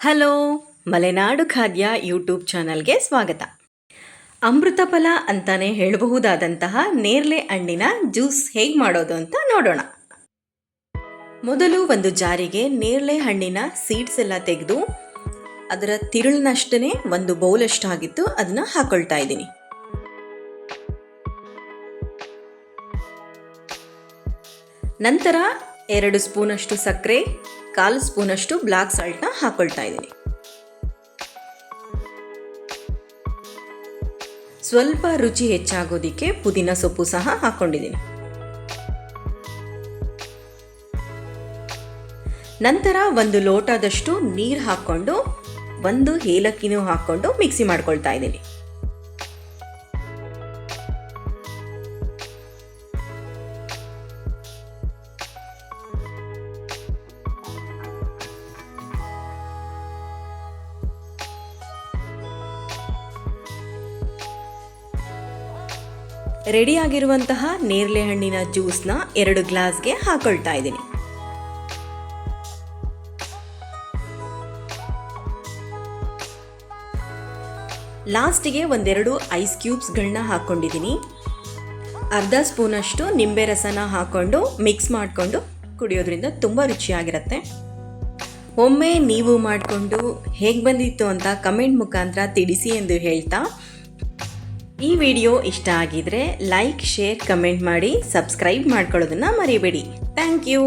Hello, Malenadu ಖಾದ್ಯ YouTube ಚಾನಲ್ಗೆ ಸ್ವಾಗತ. ಅಮೃತ ಫಲ ಅಂತಾನೆ ಹೇಳಬಹುದಾದಂತಹ ನೇರಳೆ ಹಣ್ಣಿನ ಜ್ಯೂಸ್ ಹೇಗೆ ಮಾಡೋದು ಅಂತ ನೋಡೋಣ. ಮೊದಲು ಒಂದು ಜಾರಿಗೆ ನೇರಳೆ ಹಣ್ಣಿನ ಸೀಡ್ಸ್ ಎಲ್ಲ ತೆಗೆದು ಅದರ ತಿರುಳಿನಷ್ಟೇ ಒಂದು ಬೌಲಷ್ಟು ಆಗಿತ್ತು, ಅದನ್ನ ಹಾಕೊಳ್ತಾ ಇದ್ದೀನಿ. ನಂತರ 2 ಸ್ಪೂನಷ್ಟು ಸಕ್ಕರೆ, 1/4 ಸ್ಪೂನಷ್ಟು ಬ್ಲ್ಯಾಕ್ ಸಾಲ್ಟ್ನ ಹಾಕೊಳ್ತಾ ಇದ್ದೀನಿ. ಸ್ವಲ್ಪ ರುಚಿ ಹೆಚ್ಚಾಗೋದಿಕ್ಕೆ ಪುದೀನ ಸೊಪ್ಪು ಸಹ ಹಾಕೊಂಡಿದ್ದೀನಿ. ನಂತರ 1 ಲೋಟದಷ್ಟು ನೀರು ಹಾಕ್ಕೊಂಡು 1 ಏಲಕ್ಕಿನೂ ಹಾಕ್ಕೊಂಡು ಮಿಕ್ಸಿ ಮಾಡ್ಕೊಳ್ತಾ ಇದ್ದೀನಿ. ರೆಡಿಯಾಗಿರುವಂತಹ ನೇರಳೆ ಹಣ್ಣಿನ ಜ್ಯೂಸ್ನ 2 ಗ್ಲಾಸ್ಗೆ ಹಾಕೊಳ್ತಾ ಇದ್ದೀನಿ. ಲಾಸ್ಟಿಗೆ 1-2 ಐಸ್ ಕ್ಯೂಬ್ಸ್ಗಳನ್ನ ಹಾಕ್ಕೊಂಡಿದ್ದೀನಿ. 1/2 ಸ್ಪೂನಷ್ಟು ನಿಂಬೆ ರಸನ ಹಾಕ್ಕೊಂಡು ಮಿಕ್ಸ್ ಮಾಡಿಕೊಂಡು ಕುಡಿಯೋದ್ರಿಂದ ತುಂಬ ರುಚಿಯಾಗಿರುತ್ತೆ. ಒಮ್ಮೆ ನೀವು ಮಾಡಿಕೊಂಡು ಹೇಗೆ ಬಂದಿತ್ತು ಅಂತ ಕಮೆಂಟ್ ಮುಖಾಂತರ ತಿಳಿಸಿ ಎಂದು ಹೇಳ್ತಾ, ಈ ವಿಡಿಯೋ ಇಷ್ಟ ಆಗಿದ್ರೆ ಲೈಕ್, ಶೇರ್, ಕಮೆಂಟ್ ಮಾಡಿ, ಸಬ್ಸ್ಕ್ರೈಬ್ ಮಾಡ್ಕೊಳ್ಳೋದನ್ನು ಮರಿಬೇಡಿ. Thank you.